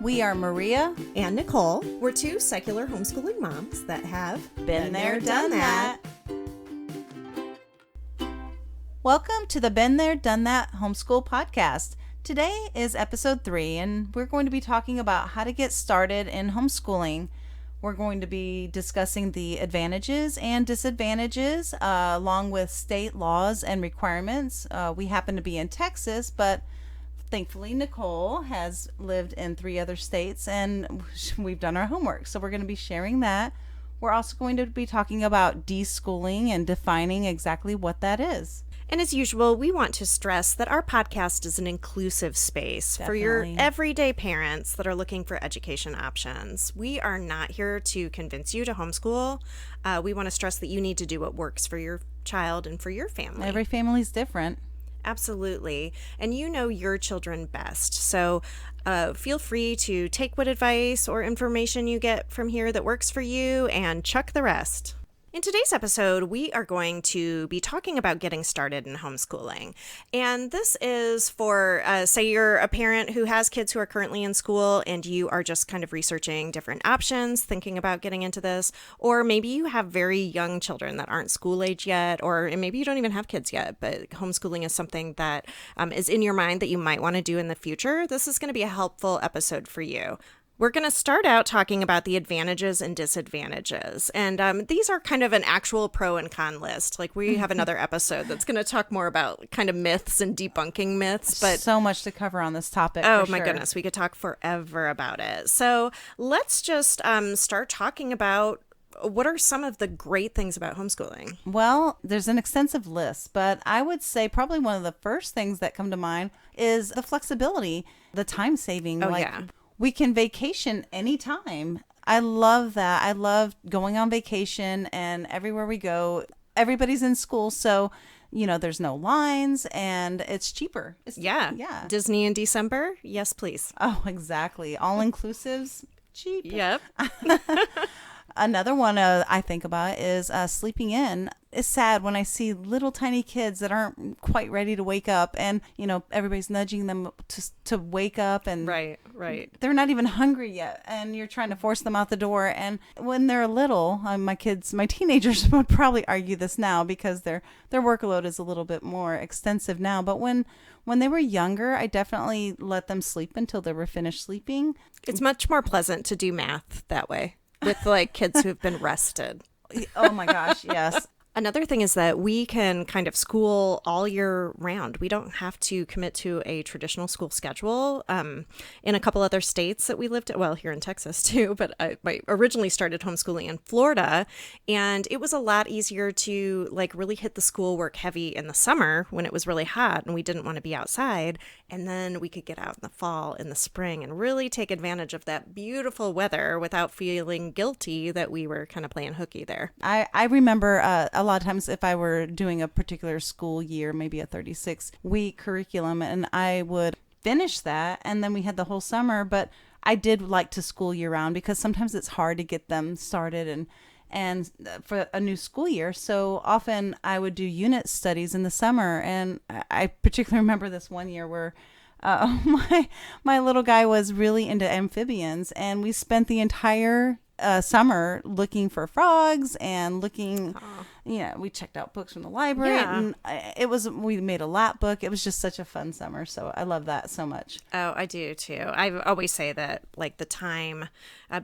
We are Maria and Nicole. We're two secular homeschooling moms that have been there, done that. Welcome to the Been There, Done That Homeschool podcast. Today is episode 3, and we're going to be talking about how to get started in homeschooling. We're going to be discussing the advantages and disadvantages along with state laws and requirements. We happen to be in Texas, but thankfully, Nicole has lived in 3 other states, and we've done our homework. So we're going to be sharing that. We're also going to be talking about deschooling and defining exactly what that is. And as usual, we want to stress that our podcast is an inclusive space for your everyday parents that are looking for education options. We are not here to convince you to homeschool. We want to stress that you need to do what works for your child and for your family. Every family is different. Absolutely. And you know your children best. So feel free to take what advice or information you get from here that works for you and chuck the rest. In today's episode, we are going to be talking about getting started in homeschooling. And this is for, say you're a parent who has kids who are currently in school and you are just kind of researching different options, thinking about getting into this. Or maybe you have very young children that aren't school age yet, or maybe you don't even have kids yet, but homeschooling is something that is in your mind that you might want to do in the future. This is going to be a helpful episode for you. We're going to start out talking about the advantages and disadvantages. And these are kind of an actual pro and con list. Like we have another episode that's going to talk more about kind of myths and debunking myths. But so much to cover on this topic. Oh, my goodness. We could talk forever about it. So let's just start talking about what are some of the great things about homeschooling? Well, there's an extensive list, but I would say probably one of the first things that come to mind is the flexibility, the time saving. Oh, yeah. We can vacation anytime. I love that. I love going on vacation, and everywhere we go, everybody's in school. So, there's no lines and it's cheaper. Yeah. Disney in December? Yes, please. Oh, exactly. All inclusives, cheap. Yep. Another one I think about is sleeping in. It's sad when I see little tiny kids that aren't quite ready to wake up, and everybody's nudging them to wake up, and right, they're not even hungry yet, and you're trying to force them out the door. And when they're little, my teenagers would probably argue this now because their workload is a little bit more extensive now. But when they were younger, I definitely let them sleep until they were finished sleeping. It's much more pleasant to do math that way with like kids who've been rested. Oh my gosh, yes. Another thing is that we can kind of school all year round. We don't have to commit to a traditional school schedule. In a couple other states that we lived in, well, here in Texas too, but I originally started homeschooling in Florida, and it was a lot easier to like really hit the schoolwork heavy in the summer when it was really hot and we didn't want to be outside. And then we could get out in the fall, in the spring, and really take advantage of that beautiful weather without feeling guilty that we were kind of playing hooky there. I remember a lot of times if I were doing a particular school year, maybe a 36-week curriculum, and I would finish that, and then we had the whole summer. But I did like to school year round because sometimes it's hard to get them started and for a new school year. So often I would do unit studies in the summer. And I particularly remember this one year where my little guy was really into amphibians, and we spent the entire summer looking for frogs and looking, we checked out books from the library, and we made a lap book. It was just such a fun summer. So I love that so much. Oh, I do too. I always say that like the time,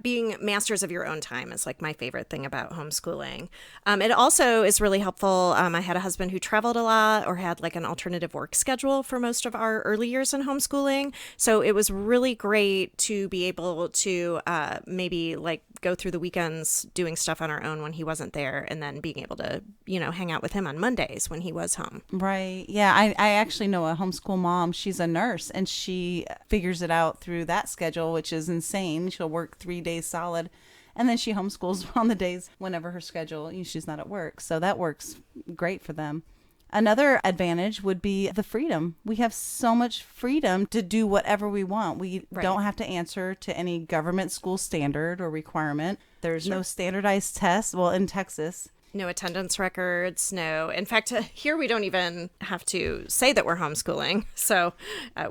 being masters of your own time is like my favorite thing about homeschooling. It also is really helpful. I had a husband who traveled a lot or had like an alternative work schedule for most of our early years in homeschooling. So it was really great to be able to maybe like go through the weekends doing stuff on our own when he wasn't there, and then being able to, hang out with him on Mondays when he was home. Right. Yeah. I actually know a homeschool mom. She's a nurse, and she figures it out through that schedule, which is insane. She'll work 3 days solid, and then she homeschools on the days whenever her schedule, she's not at work. So that works great for them. Another advantage would be the freedom. We have so much freedom to do whatever we want. We don't have to answer to any government school standard or requirement. There's no standardized tests. Well, in Texas, No attendance records, no. In fact, here we don't even have to say that we're homeschooling. So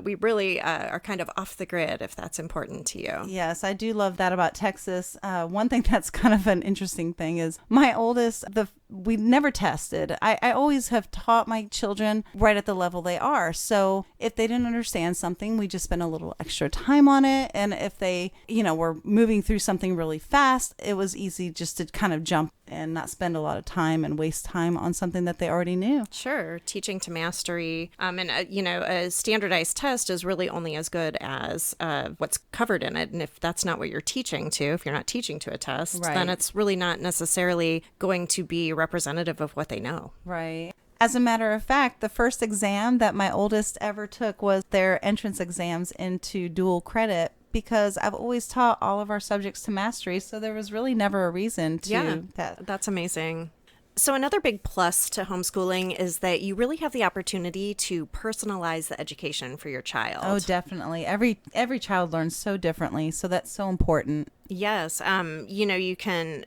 we really are kind of off the grid if that's important to you. Yes, I do love that about Texas. One thing that's kind of an interesting thing is my oldest, we never tested. I always have taught my children right at the level they are. So if they didn't understand something, we just spent a little extra time on it. And if they, were moving through something really fast, it was easy just to kind of jump and not spend a lot of time and waste time on something that they already knew. Sure. Teaching to mastery. A standardized test is really only as good as what's covered in it. And if that's not what you're teaching to, if you're not teaching to a test, then it's really not necessarily going to be representative of what they know. Right. As a matter of fact, the first exam that my oldest ever took was their entrance exams into dual credit, because I've always taught all of our subjects to mastery, so there was really never a reason to test. That's amazing. So another big plus to homeschooling is that you really have the opportunity to personalize the education for your child. Oh, definitely. Every child learns so differently, so that's so important. Yes. You can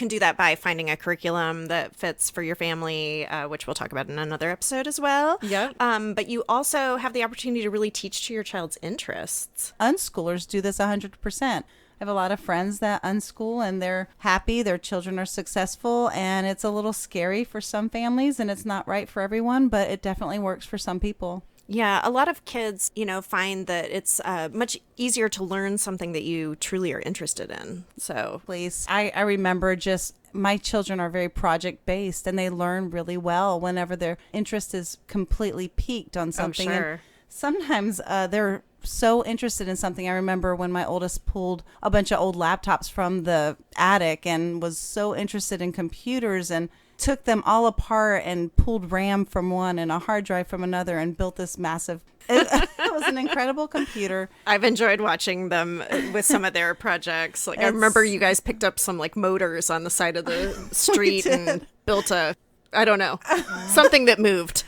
do that by finding a curriculum that fits for your family, which we'll talk about in another episode as well. Yeah. But you also have the opportunity to really teach to your child's interests. Unschoolers do this 100%. I have a lot of friends that unschool and they're happy, their children are successful, and it's a little scary for some families and it's not right for everyone, but it definitely works for some people. Yeah, a lot of kids, find that it's much easier to learn something that you truly are interested in. So, please, I remember just my children are very project based and they learn really well whenever their interest is completely piqued on something. Oh, sure. And sometimes they're so interested in something. I remember when my oldest pulled a bunch of old laptops from the attic and was so interested in computers and took them all apart and pulled RAM from one and a hard drive from another and built this massive it was an incredible computer. I've enjoyed watching them with some of their projects. Like I remember you guys picked up some motors on the side of the street and built something that moved.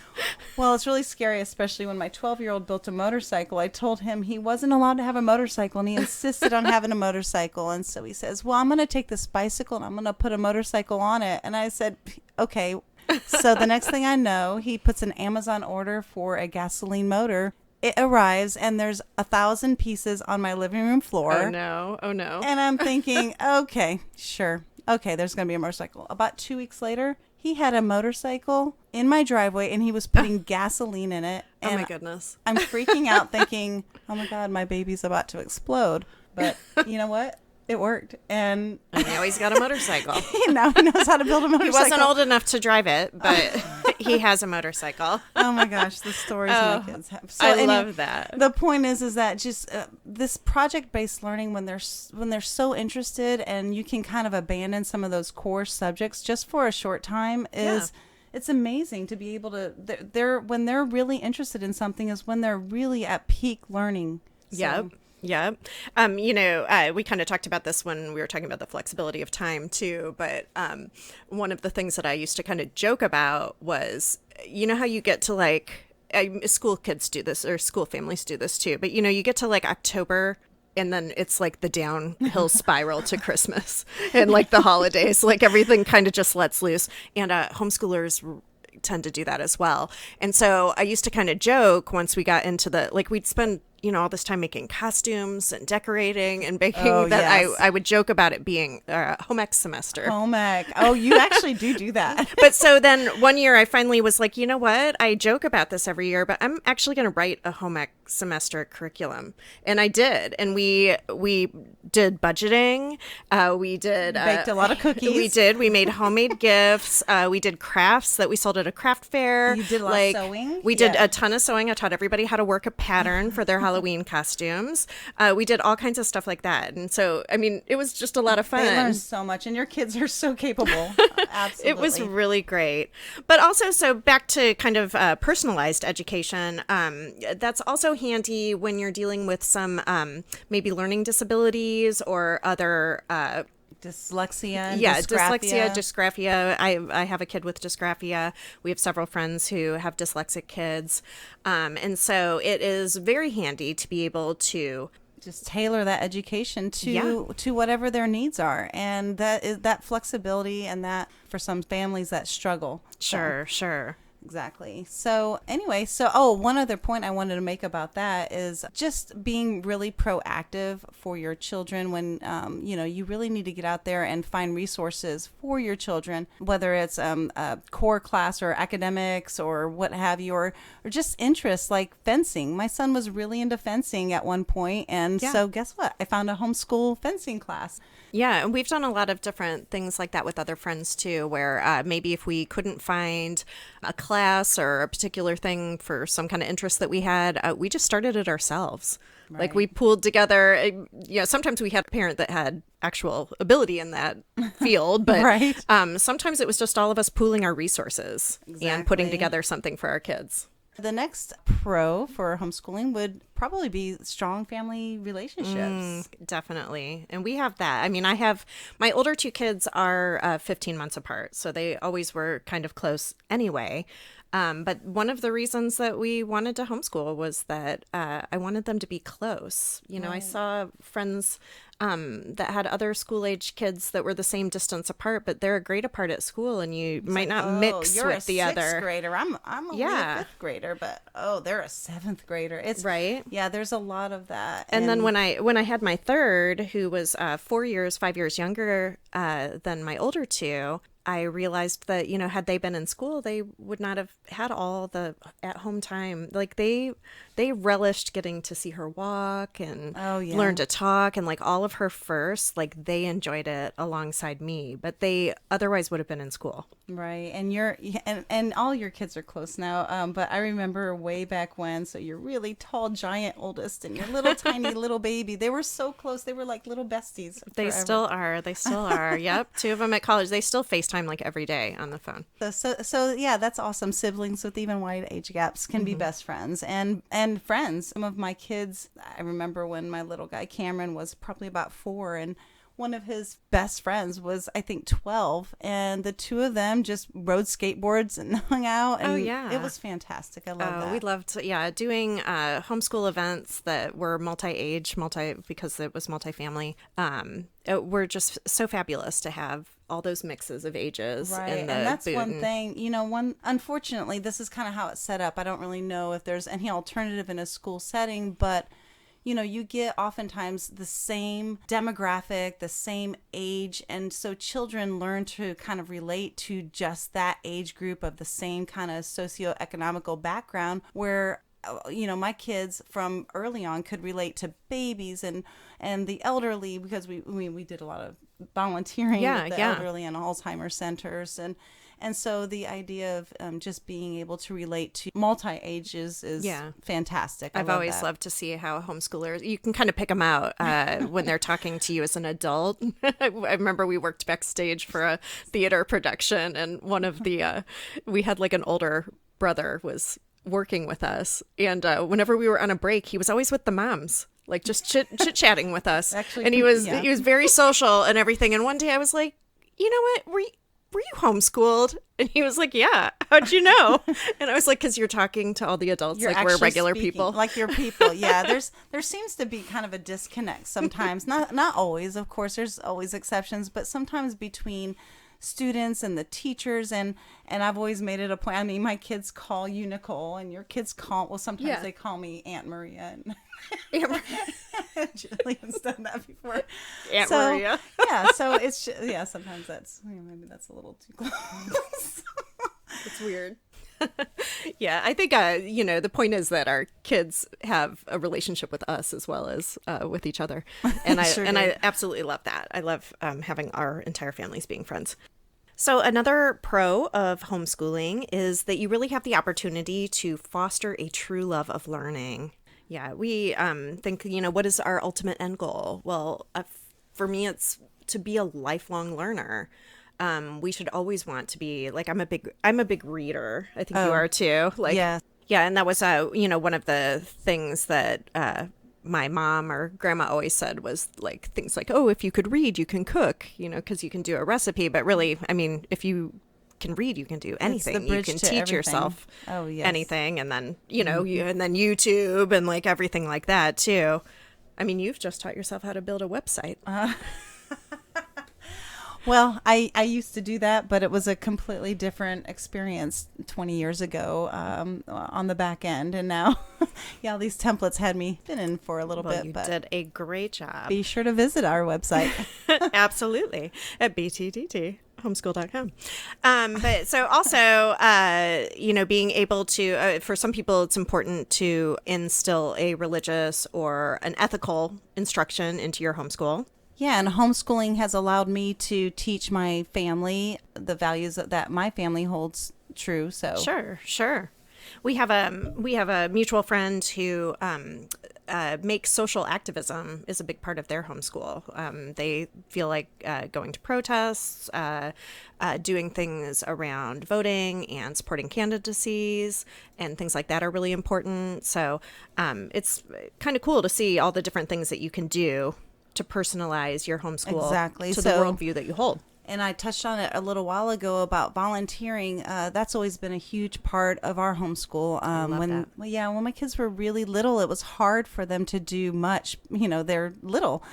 Well, it's really scary, especially when my 12-year-old built a motorcycle. I told him he wasn't allowed to have a motorcycle, and he insisted on having a motorcycle. And so he says, well, I'm going to take this bicycle, and I'm going to put a motorcycle on it. And I said, okay. So the next thing I know, he puts an Amazon order for a gasoline motor. It arrives, and there's 1,000 pieces on my living room floor. Oh, no. Oh, no. And I'm thinking, okay, sure. Okay, there's going to be a motorcycle. About 2 weeks later, he had a motorcycle in my driveway and he was putting gasoline in it. And oh my goodness. I'm freaking out thinking, oh my God, my baby's about to explode. But you know what? It worked. And now he's got a motorcycle. Now he knows how to build a motorcycle. He wasn't old enough to drive it, but he has a motorcycle. Oh my gosh, the stories my kids have. So I love that. The point is that just this project-based learning, when they're so interested, and you can kind of abandon some of those core subjects just for a short time, it's amazing to be able to. They're when they're really interested in something is when they're really at peak learning. So. Yeah. We kind of talked about this when we were talking about the flexibility of time too. But one of the things that I used to kind of joke about was, how you get to school kids do this or school families do this too. But, you get to October and then it's the downhill spiral to Christmas and the holidays, everything kind of just lets loose. And homeschoolers tend to do that as well. And so I used to kind of joke once we got into we'd spend all this time making costumes and decorating and baking I would joke about it being home ec semester. Home ec. Oh, you actually do that. But so then one year I finally was like, you know what? I joke about this every year, but I'm actually going to write a home ec semester curriculum. And I did. And we did budgeting. We did baked a lot of cookies. We did. We made homemade gifts. We did crafts that we sold at a craft fair. You did a lot of sewing? We did a ton of sewing. I taught everybody how to work a pattern for their Halloween costumes. We did all kinds of stuff like that. And so, it was just a lot of fun. They learned so much, and your kids are so capable. Absolutely. It was really great. But also, so back to kind of personalized education, that's also handy when you're dealing with some maybe learning disabilities or other dyslexia. Dysgraphia. I have a kid with dysgraphia. We have several friends who have dyslexic kids. And so it is very handy to be able to just tailor that education to whatever their needs are, and that is that flexibility, and that for some families that struggle. Sure. Exactly. So anyway, one other point I wanted to make about that is just being really proactive for your children when, you really need to get out there and find resources for your children, whether it's a core class or academics or what have you, or just interests like fencing. My son was really into fencing at one point, and so guess what? I found a homeschool fencing class. Yeah, and we've done a lot of different things like that with other friends too, where maybe if we couldn't find a class or a particular thing for some kind of interest that we had, we just started it ourselves. Right. Like we pooled together. Sometimes we had a parent that had actual ability in that field, but Right. Sometimes it was just all of us pooling our resources and putting together something for our kids. The next pro for homeschooling would probably be strong family relationships. Definitely. And we have that. I mean, I have my older two kids are 15 months apart, so they always were kind of close anyway. But one of the reasons that we wanted to homeschool was that I wanted them to be close. I saw friends that had other school age kids that were the same distance apart, but they're a grade apart at school, and you might not mix you're with the other. You're a sixth grader. I'm only a fifth grader, but they're a seventh grader. It's right. Yeah, there's a lot of that. And then when I had my third, who was 5 years younger than my older two, I realized that, had they been in school, they would not have had all the at-home time. Like they relished getting to see her walk and learn to talk, and like all of her first, like they enjoyed it alongside me, but they otherwise would have been in school. Right. And and all your kids are close now. But I remember way back when, so your really tall, giant oldest and your little tiny little baby, they were so close. They were like little besties. They still are. Yep. 2 of them at college. They still FaceTime like every day on the phone. So yeah, that's awesome. Siblings with even wide age gaps can be best friends and friends. Some of my kids, I remember when my little guy Cameron was probably about 4, and one of his best friends was, I think, 12, and the two of them just rode skateboards and hung out, and it was fantastic. I love that. We loved, doing homeschool events that were multi-age, because it was multifamily. Were just so fabulous to have all those mixes of ages. Right, and that's one thing, unfortunately, this is kind of how it's set up. I don't really know if there's any alternative in a school setting, but you get oftentimes the same demographic, the same age. And so children learn to kind of relate to just that age group of the same kind of socioeconomical background, where my kids from early on could relate to babies and the elderly, because we did a lot of volunteering with the elderly and Alzheimer's centers. And so the idea of just being able to relate to multi-ages is fantastic. I've always loved to see how homeschoolers, you can kind of pick them out when they're talking to you as an adult. I remember we worked backstage for a theater production, and one of the, we had like an older brother was working with us. And whenever we were on a break, he was always with the moms, like just chit-chatting with us. Actually, and he was very social and everything. And one day I was like, you know what, were you homeschooled? And he was like, yeah. How'd you know? And I was like, because you're talking to all the adults like we're regular people. Like you're people. Yeah. There seems to be kind of a disconnect sometimes. Not always, of course. There's always exceptions, but sometimes between students and the teachers, and I've always made it a point. I mean, my kids call you Nicole, and your kids sometimes they call me Aunt Maria. And Julian's done that before. Aunt Maria. So it's sometimes maybe that's a little too close. It's weird. Yeah, I think the point is that our kids have a relationship with us as well as with each other, and I absolutely love that. I love having our entire families being friends. So another pro of homeschooling is that you really have the opportunity to foster a true love of learning. Yeah, we think, what is our ultimate end goal? Well, for me, it's to be a lifelong learner. We should always want to be, like, I'm a big reader. I think you are too. Like, yeah, and that was one of the things that my mom or grandma always said was like things like, oh, if you could read, you can cook, because you can do a recipe. But really, I mean, if you can read, you can do anything. You can teach yourself anything, and then and then YouTube and like everything like that too. I mean, you've just taught yourself how to build a website. Well, I used to do that, but it was a completely different experience 20 years ago on the back end. And now, yeah, these templates had me spinning for a little bit. You But did a great job. be sure to visit our website. Absolutely. At bttt.homeschool.com. But so also, being able to, for some people, it's important to instill a religious or an ethical instruction into your homeschool. Yeah, and homeschooling has allowed me to teach my family the values that my family holds true. So Sure. We have a mutual friend who makes social activism is a big part of their homeschool. They feel like going to protests, doing things around voting and supporting candidacies and things like that are really important. So it's kind of cool to see all the different things that you can do to personalize your homeschool Exactly. to the worldview that you hold. And I touched on it a little while ago about volunteering. That's always been a huge part of our homeschool. When my kids were really little, it was hard for them to do much. They're little.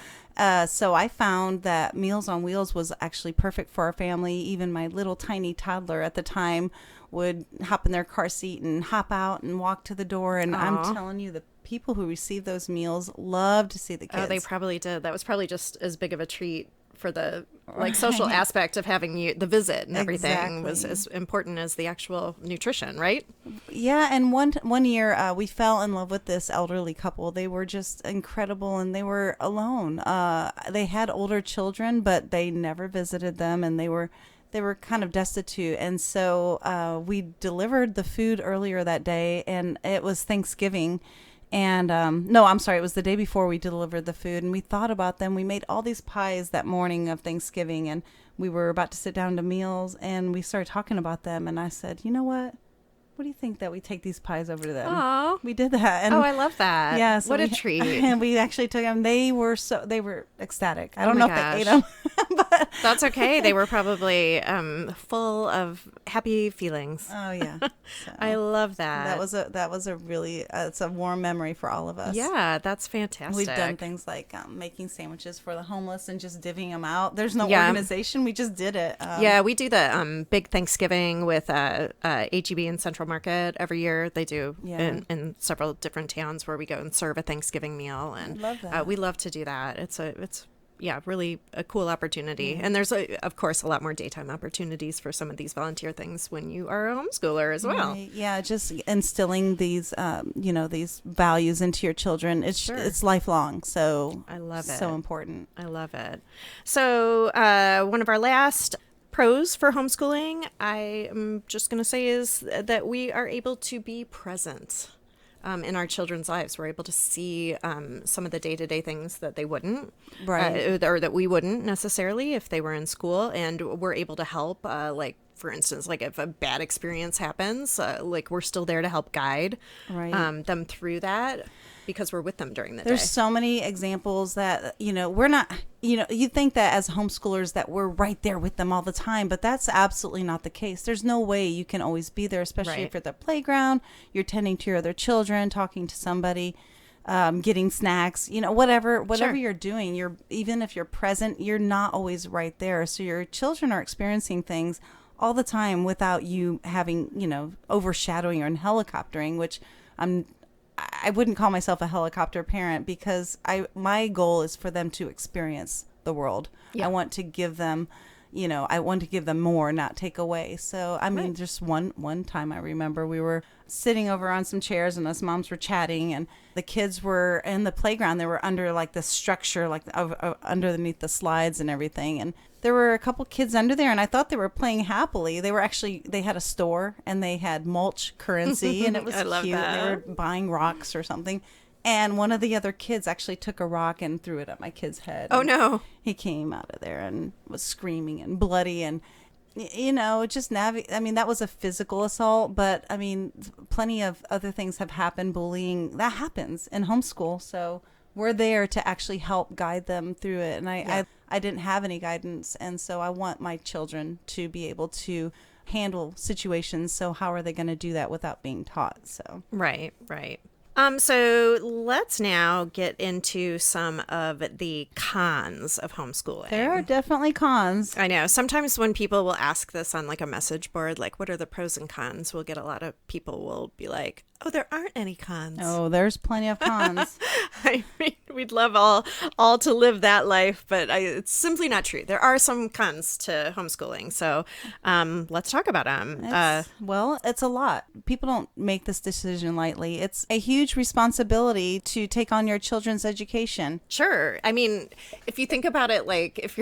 So I found that Meals on Wheels was actually perfect for our family. Even my little tiny toddler at the time would hop in their car seat and hop out and walk to the door. And I'm telling you, the people who receive those meals love to see the kids. Oh, they probably did. That was probably just as big of a treat for the social aspect of having the visit and everything was as important as the actual nutrition, right? Yeah, and one year we fell in love with this elderly couple. They were just incredible, and they were alone. They had older children, but they never visited them, and they were kind of destitute. And so we delivered the food earlier that day, and it was Thanksgiving. And no, I'm sorry, it was the day before we delivered the food, and we thought about them. We made all these pies that morning of Thanksgiving, and we were about to sit down to meals, and we started talking about them. And I said, you know what? What do you think that we take these pies over to them? Oh, we did that. And I love that. Yeah, so what a treat. And we actually took them. They were ecstatic. I don't know if they ate them. But that's okay. They were probably full of happy feelings. Oh yeah. So I love that. That was a really it's a warm memory for all of us. Yeah, that's fantastic. We've done things like making sandwiches for the homeless and just divvying them out. There's no organization. We just did it. We do the big Thanksgiving with HEB in Central Market every year. They do in several different towns where we go and serve a Thanksgiving meal, and love that. We love to do that. It's really a cool opportunity. And there's of course a lot more daytime opportunities for some of these volunteer things when you are a homeschooler as well. Right. Yeah, just instilling these these values into your children. It's lifelong. So I love it. So important. I love it. So one of our last pros for homeschooling, I am just going to say, is that we are able to be present in our children's lives. We're able to see some of the day-to-day things that they wouldn't, right, or that we wouldn't necessarily if they were in school, and we're able to help, for instance, like if a bad experience happens, we're still there to help guide them through that, because we're with them during the day. There's so many examples that, we're not, you think that as homeschoolers that we're right there with them all the time, but that's absolutely not the case. There's no way you can always be there, especially if you're at the playground, you're tending to your other children, talking to somebody, getting snacks, whatever you're doing, even if you're present, you're not always right there. So your children are experiencing things all the time without you having, overshadowing or helicoptering, which I wouldn't call myself a helicopter parent, because my goal is for them to experience the world. Yeah. I want to give them, more, not take away. So, just one time I remember we were sitting over on some chairs and us moms were chatting, and the kids were in the playground. They were under the structure, underneath the slides and everything. And there were a couple kids under there, and I thought they were playing happily. They had a store, and they had mulch currency, and it was I love cute. That. They were buying rocks or something. And one of the other kids actually took a rock and threw it at my kid's head. Oh, no. He came out of there and was screaming and bloody, and that was a physical assault, but plenty of other things have happened. Bullying, that happens in homeschool. So we're there to actually help guide them through it. And I didn't have any guidance. And so I want my children to be able to handle situations. So how are they going to do that without being taught? So Right. So let's now get into some of the cons of homeschooling. There are definitely cons. I know. Sometimes when people will ask this on like a message board, like, what are the pros and cons? We'll get a lot of people will be like, oh, there aren't any cons. Oh, there's plenty of cons. I mean, we'd love all to live that life, but it's simply not true. There are some cons to homeschooling. So let's talk about them. Well, it's a lot. People don't make this decision lightly. It's a huge responsibility to take on your children's education. Sure. I mean, if you think about it, like if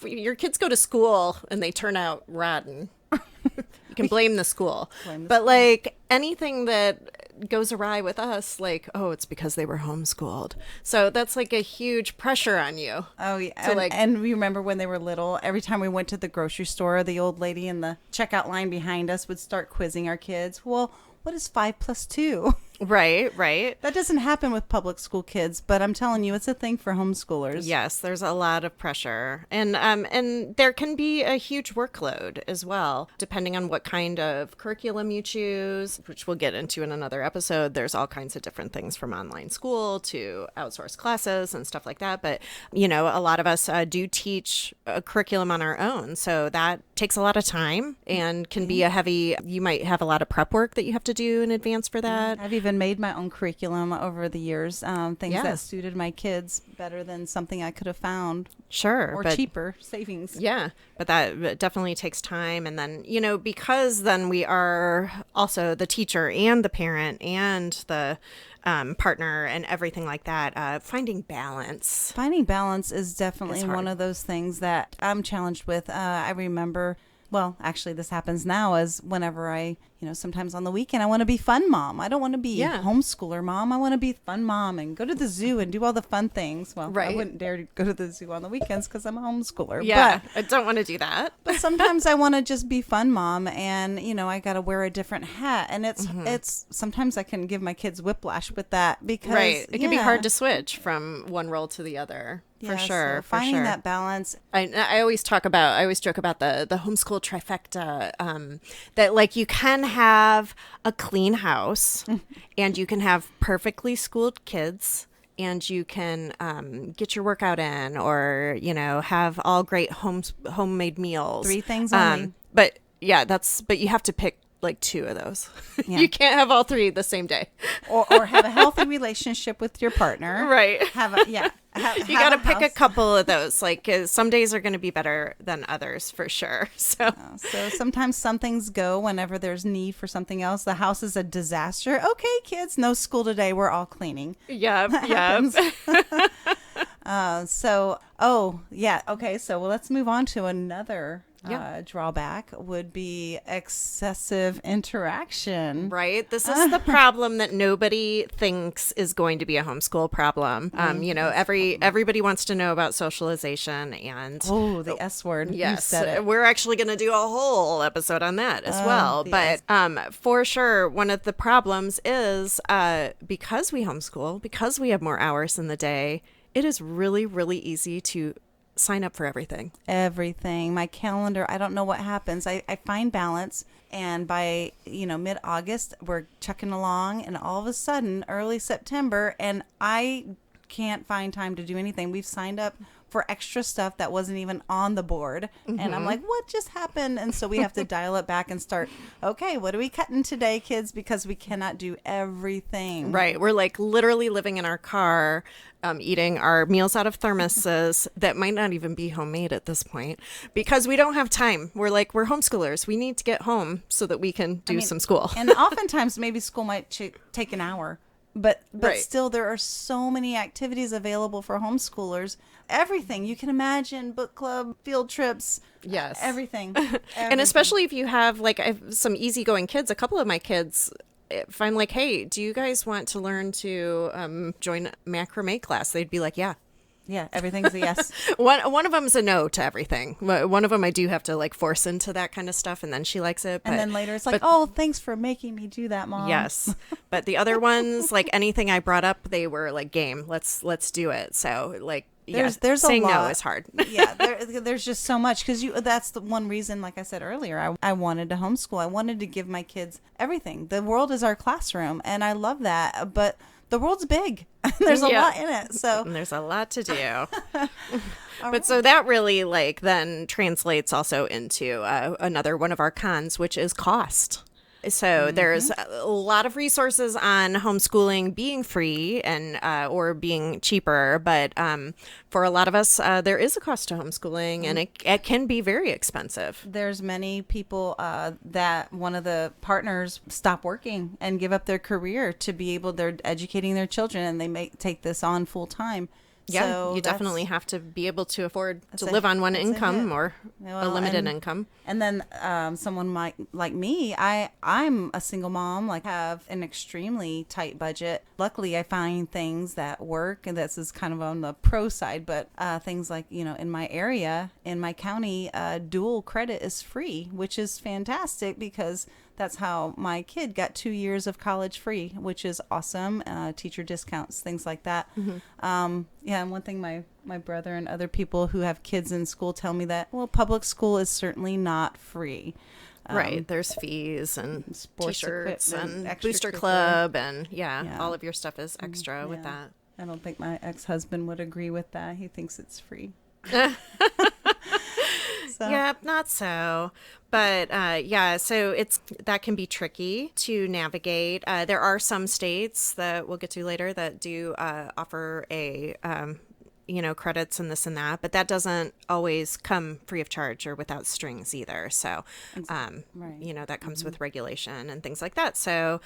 your kids go to school and they turn out rotten, you can blame the school. But like anything that goes awry with us, like, oh, it's because they were homeschooled. So that's like a huge pressure on you. Oh, yeah. And we remember when they were little, every time we went to the grocery store, the old lady in the checkout line behind us would start quizzing our kids. Well, what is 5 plus 2? Right. That doesn't happen with public school kids, but I'm telling you, it's a thing for homeschoolers. Yes, there's a lot of pressure. And there can be a huge workload as well, depending on what kind of curriculum you choose, which we'll get into in another episode. There's all kinds of different things from online school to outsourced classes and stuff like that. But, you know, a lot of us do teach a curriculum on our own. So that takes a lot of time and can be you might have a lot of prep work that you have to do in advance for that. I've even made my own curriculum over the years, things that suited my kids better than something I could have found. Sure. Or cheaper savings. Yeah, but that definitely takes time. And then, you know, because then we are also the teacher and the parent and the partner and everything like that, finding balance. Finding balance is definitely one of those things that I'm challenged with. I remember... Well, actually, this happens now as whenever sometimes on the weekend, I want to be fun mom. I don't want to be homeschooler mom. I want to be fun mom and go to the zoo and do all the fun things. Well, I wouldn't dare to go to the zoo on the weekends because I'm a homeschooler. Yeah, but I don't want to do that. But sometimes I want to just be fun mom and, I got to wear a different hat. And it's sometimes I can give my kids whiplash with that because. Right. It can be hard to switch from one role to the other. For sure. So finding that balance. I always joke about the homeschool trifecta, that like you can have a clean house and you can have perfectly schooled kids and you can get your workout in or, have all great homemade meals. 3 things only. But you have to pick like 2 of those. Yeah. You can't have all 3 the same day. Or have a healthy relationship with your partner. Right. You got to pick a couple of those. Like some days are going to be better than others for sure. So sometimes some things go whenever there's need for something else. The house is a disaster. Okay, kids, no school today. We're all cleaning. Yeah. Okay. So let's move on to another drawback would be excessive interaction. Right. This is the problem that nobody thinks is going to be a homeschool problem. Everybody wants to know about socialization and the S word. Yes, you said it. We're actually going to do a whole episode on that as well. But for sure, one of the problems is because we homeschool, because we have more hours in the day, it is really, really easy to sign up for everything. My calendar, I don't know what happens. I find balance and by mid-August we're chucking along and all of a sudden early September and I can't find time to do anything. We've signed up for extra stuff that wasn't even on the board. And I'm like, what just happened? And so we have to dial it back and start, okay, what are we cutting today, kids? Because we cannot do everything. Right. We're like literally living in our car, eating our meals out of thermoses that might not even be homemade at this point because we don't have time. We're homeschoolers. We need to get home so that we can do some school. And oftentimes maybe school might take an hour. But still, there are so many activities available for homeschoolers. Everything you can imagine, book club, field trips, everything. And especially if you have some easygoing kids. A couple of my kids, if I'm like, hey, do you guys want to learn to join macrame class? They'd be like, yeah. Yeah, everything's a yes. One of them is a no to everything. One of them I do have to force into that kind of stuff, and then she likes it. And then later it's like, oh, thanks for making me do that, Mom. Yes, but the other ones, anything I brought up, they were like, game. Let's do it. So there's a saying lot. no is hard. Yeah, there's just so much because that's the one reason, like I said earlier, I wanted to homeschool. I wanted to give my kids everything. The world is our classroom, and I love that. But the world's big. There's a lot in it. So And there's a lot to do. But so that really like then translates also into another one of our cons, which is cost. So there's a lot of resources on homeschooling being free and or being cheaper, but for a lot of us, there is a cost to homeschooling, and it can be very expensive. there's many people that one of the partners stop working and give up their career to be able, they're educating their children, and they may take this on full time. Yeah, So you that's- definitely have to be able to afford to a- live on one that's a income hit. or a Well, limited income. And then someone like me, I'm a single mom, like have an extremely tight budget. Luckily, I find things that work, and this is kind of on the pro side, but things like, in my area, in my county, dual credit is free, which is fantastic because that's how my kid got 2 years of college free, which is awesome. Teacher discounts, things like that. Yeah, and one thing my brother and other people who have kids in school tell me that, well, public school is certainly not free. Right. There's fees and sports T-shirts equipment, and booster extracurricular. club and Yeah. all of your stuff is extra with Yeah. that. I don't think my ex-husband would agree with that. He thinks it's free. So, Yeah, not so. But yeah, so that can be tricky to navigate. There are some states that we'll get to later that do offer a credits and this and that, but that doesn't always come free of charge or without strings either. So, Right. that comes with regulation and things like that. So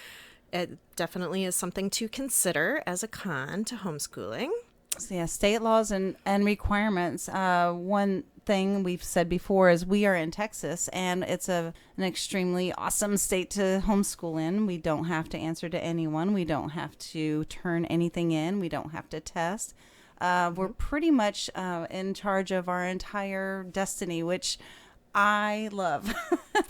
it definitely is something to consider as a con to homeschooling. So yeah, state laws and requirements. One thing we've said before is we are in Texas, and it's an extremely awesome state to homeschool in. We don't have to answer to anyone. We don't have to turn anything in. We don't have to test. We're pretty much in charge of our entire destiny, which I love.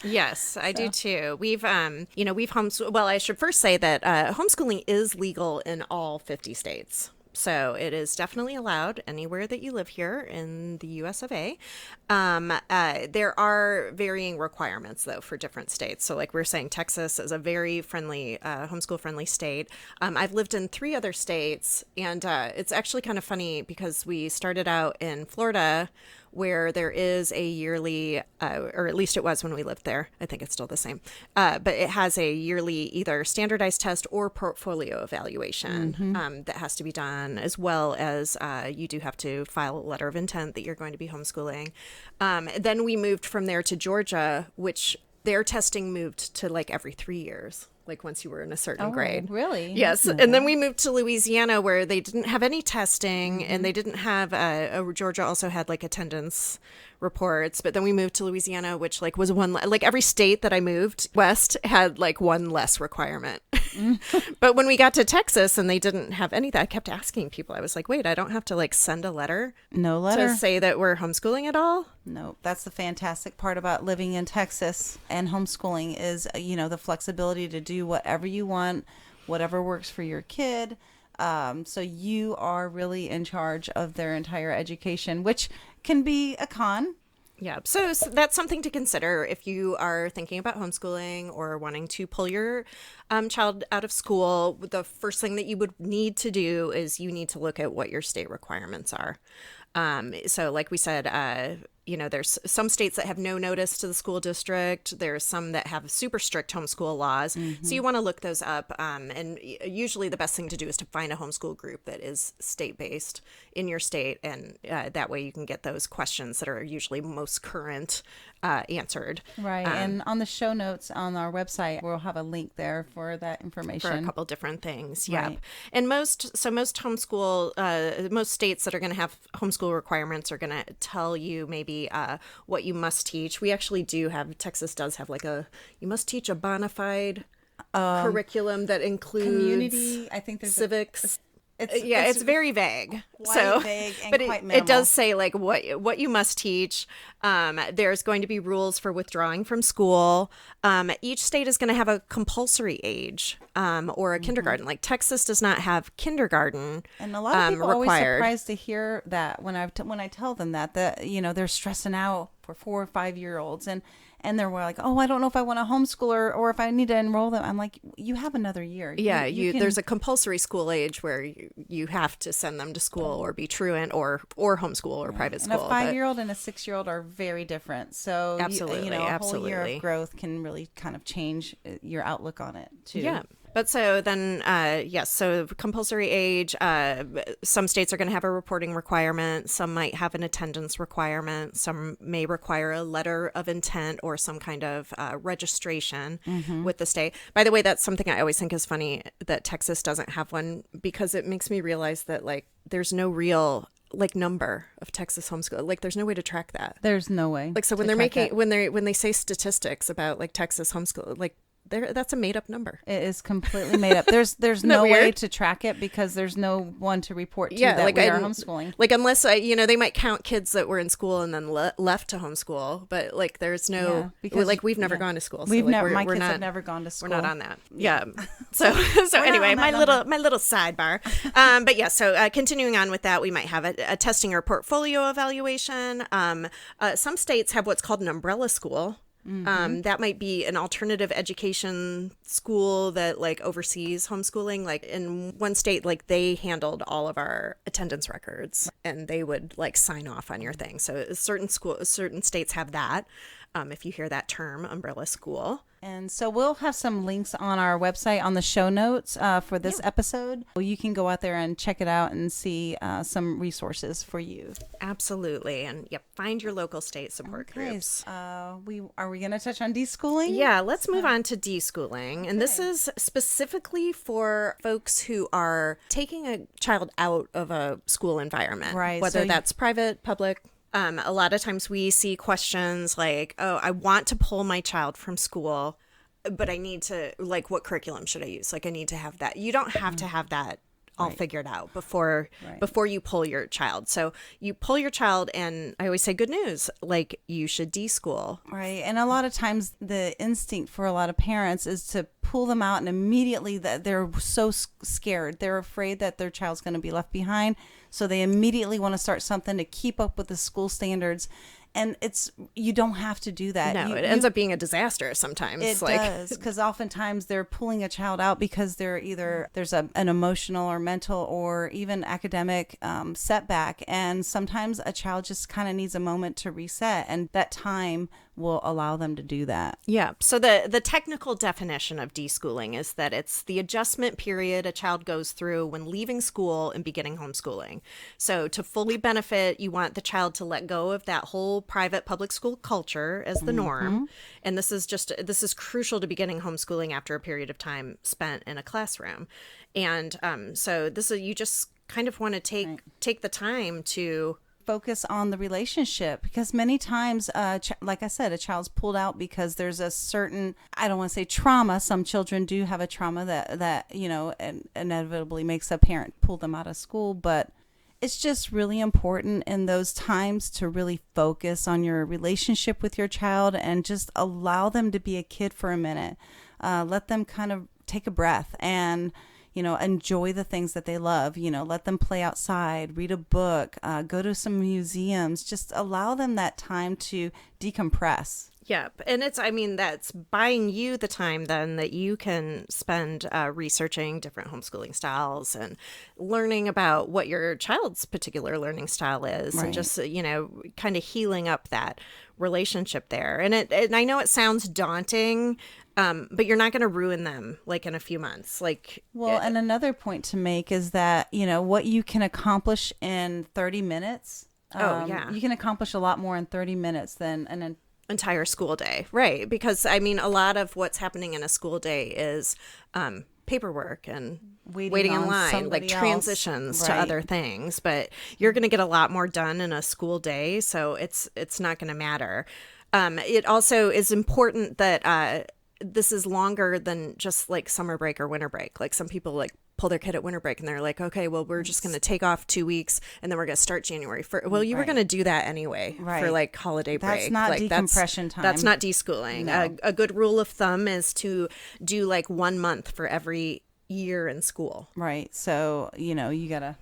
Yes, I do too. We've homeschooled. Well, I should first say that homeschooling is legal in all 50 states. So it is definitely allowed anywhere that you live here in the US of A. There are varying requirements, though, for different states. So like we're saying, Texas is a very friendly, homeschool-friendly state. I've lived in 3 other states, and it's actually kind of funny because we started out in Florida, where there is a yearly, or at least it was when we lived there. I think it's still the same. But it has a yearly either standardized test or portfolio evaluation that has to be done, as well as you do have to file a letter of intent that you're going to be homeschooling. Then we moved from there to Georgia, which their testing moved to like every 3 years. Like once you were in a certain grade. Really? Yes. And then we moved to Louisiana, where they didn't have any testing, and they didn't have Georgia also had like attendance reports. But then we moved to Louisiana, which like was one, like every state that I moved west had like one less requirement. But when we got to Texas and they didn't have any, that I kept asking people. I was like, wait, I don't have to like send a letter No letter. to say that we're homeschooling at all? No, that's the fantastic part about living in Texas and homeschooling is, the flexibility to do whatever you want, whatever works for your kid. So you are really in charge of their entire education, which can be a con. Yeah, so that's something to consider if you are thinking about homeschooling or wanting to pull your child out of school. The first thing that you would need to do is you need to look at what your state requirements are. So like we said, there's some states that have no notice to the school district. There's some that have super strict homeschool laws. So you want to look those up. And usually the best thing to do is to find a homeschool group that is state-based in your state. And that way you can get those questions that are usually most current answered. Right. And on the show notes on our website, we'll have a link there for that information. For a couple different things. Yep. Right. And most homeschool, most states that are going to have homeschool requirements are going to tell you maybe what you must teach. We actually do have, Texas does have like you must teach a bona fide curriculum that includes community. I think there's civics. it's very vague. Quite vague and but quite minimal. it does say like what you must teach. There's going to be rules for withdrawing from school. Each state is going to have a compulsory age or a kindergarten. Like Texas does not have kindergarten. And a lot of people are always required. surprised to hear that when I tell them that they're stressing out for 4 or 5 year olds and they're like, oh, I don't know if I want to homeschool or if I need to enroll them. I'm like, you have another year. Yeah, you can, there's a compulsory school age where you have to send them to school or be truant or homeschool or private school. And a 5-year-old and a 6-year-old are very different. So absolutely, a whole year of growth can really kind of change your outlook on it too. Yeah. But so then, yes, so compulsory age, some states are going to have a reporting requirement. Some might have an attendance requirement. Some may require a letter of intent or some kind of registration with the state. By the way, that's something I always think is funny that Texas doesn't have one, because it makes me realize that like there's no real like number of Texas homeschool. Like there's no way to track that. There's no way. Like so when they're making when they say statistics about like Texas homeschool, like that's a made up number. It is completely made up. There's no way to track it because there's no one to report to that like we are homeschooling. Like unless they might count kids that were in school and then left to homeschool, but like there's no because like we've never gone to school. So We've like, never. we're My kids not, have never gone to school. We're not on that. Yeah. So anyway, my little sidebar. But yeah. So continuing on with that, we might have a testing or portfolio evaluation. Some states have what's called an umbrella school. That might be an alternative education school that like oversees homeschooling. Like in one state, like they handled all of our attendance records and they would like sign off on your thing. So certain states have that. If you hear that term, umbrella school. And so we'll have some links on our website on the show notes for this episode. You can go out there and check it out and see some resources for you. Absolutely. And find your local state support groups. Are we going to touch on deschooling? Yeah, let's move on to deschooling. And this is specifically for folks who are taking a child out of a school environment, right? Whether that's private, public. A lot of times we see questions like, oh, I want to pull my child from school, but I need to, like, what curriculum should I use? Like, I need to have that. You don't have to have that all figured out before you pull your child. So you pull your child and I always say good news, like you should deschool. Right. And a lot of times the instinct for a lot of parents is to pull them out and immediately that they're so scared. They're afraid that their child's going to be left behind. So they immediately want to start something to keep up with the school standards. And you don't have to do that. No, it ends up being a disaster sometimes. It does, because oftentimes they're pulling a child out because there's an emotional or mental or even academic setback. And sometimes a child just kind of needs a moment to reset. And that time will allow them to do that. Yeah. So the technical definition of deschooling is that it's the adjustment period a child goes through when leaving school and beginning homeschooling. So to fully benefit, you want the child to let go of that whole private public school culture as the norm. And this is crucial to beginning homeschooling after a period of time spent in a classroom. And so you just kind of want to take the time to focus on the relationship, because many times, like I said, a child's pulled out because there's a certain, I don't want to say trauma. Some children do have a trauma that inevitably makes a parent pull them out of school, but it's just really important in those times to really focus on your relationship with your child and just allow them to be a kid for a minute. Let them kind of take a breath and enjoy the things that they love, let them play outside, read a book, go to some museums, just allow them that time to decompress. Yep. And that's buying you the time then that you can spend researching different homeschooling styles and learning about what your child's particular learning style is, and just, kind of healing up that relationship there. And I know it sounds daunting, but you're not going to ruin them like in a few months. And another point to make is that, what you can accomplish in 30 minutes. You can accomplish a lot more in 30 minutes than an entire school day. Right. Because a lot of what's happening in a school day is paperwork and waiting in line, like transitions to other things. But you're going to get a lot more done in a school day. So it's not going to matter. It also is important that this is longer than just like summer break or winter break. Like some people like pull their kid at winter break and they're like, okay, well, we're just going to take off 2 weeks and then we're going to start January 1st. Well, you were going to do that anyway for like holiday break. That's not like, decompression time. That's not deschooling. No. A good rule of thumb is to do like 1 month for every year in school. Right. So, you got a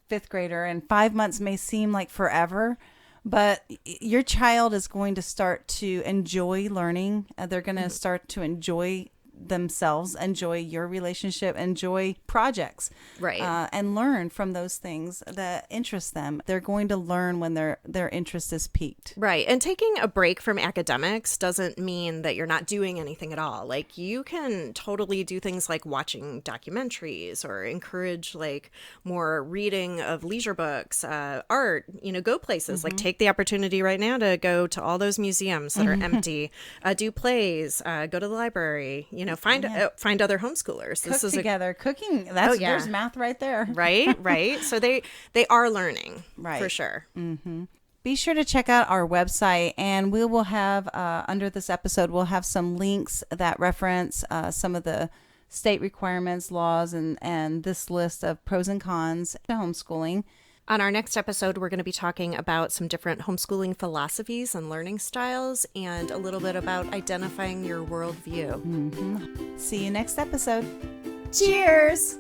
fifth grader, and 5 months may seem like forever, but your child is going to start to enjoy learning. They're going to start to enjoy themselves, enjoy your relationship, enjoy projects, right? And learn from those things that interest them. They're going to learn when their interest is piqued, right? And taking a break from academics doesn't mean that you're not doing anything at all. Like you can totally do things like watching documentaries or encourage like more reading of leisure books, art. Go places. Like take the opportunity right now to go to all those museums that are empty, do plays, go to the library. Find other homeschoolers. Cook together. Cooking. There's math right there. Right. So they are learning, right, for sure. Mm-hmm. Be sure to check out our website, and we will have under this episode we'll have some links that reference some of the state requirements, laws, and this list of pros and cons to homeschooling. On our next episode, we're going to be talking about some different homeschooling philosophies and learning styles and a little bit about identifying your worldview. Mm-hmm. See you next episode. Cheers!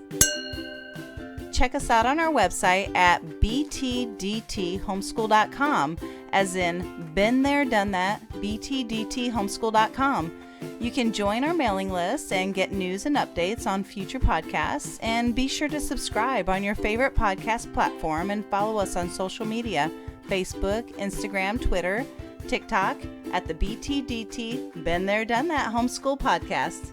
Check us out on our website at btdthomeschool.com, as in been there, done that, btdthomeschool.com. You can join our mailing list and get news and updates on future podcasts, and be sure to subscribe on your favorite podcast platform and follow us on social media, Facebook, Instagram, Twitter, TikTok at the BTDT Been There Done That Homeschool Podcast.